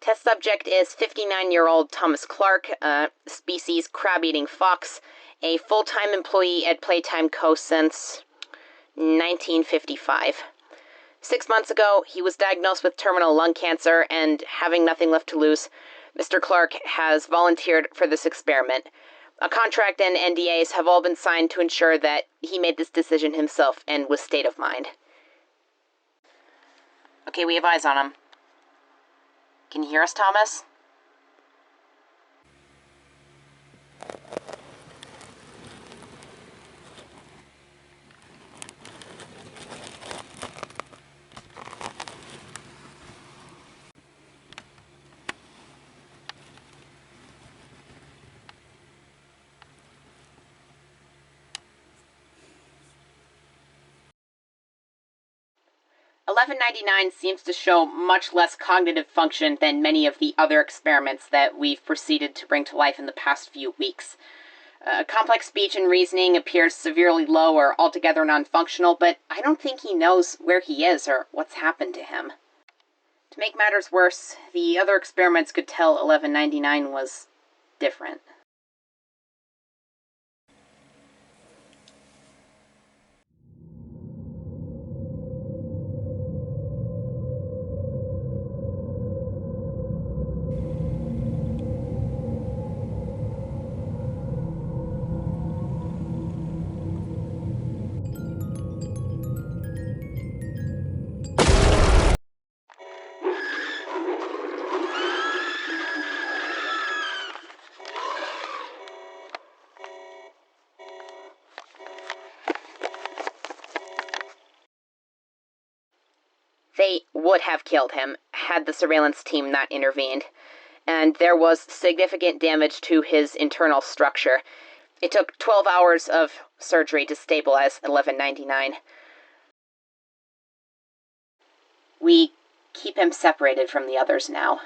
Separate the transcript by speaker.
Speaker 1: Test subject is 59-year-old Thomas Clark, species crab-eating fox, a full-time employee at Playtime Co. since 1955. 6 months ago, he was diagnosed with terminal lung cancer, and having nothing left to lose, Mr. Clark has volunteered for this experiment. A contract and NDAs have all been signed to ensure that he made this decision himself and with state of mind. Okay, we have eyes on him. Can you hear us, Thomas? $11.99 seems to show much less cognitive function than many of the other experiments that we've proceeded to bring to life in the past few weeks. Complex speech and reasoning appears severely low or altogether non-functional, but I don't think he knows where he is or what's happened to him. To make matters worse, the other experiments could tell $11.99 was different. They would have killed him had the surveillance team not intervened, and there was significant damage to his internal structure. It took 12 hours of surgery to stabilize $11.99. We keep him separated from the others now.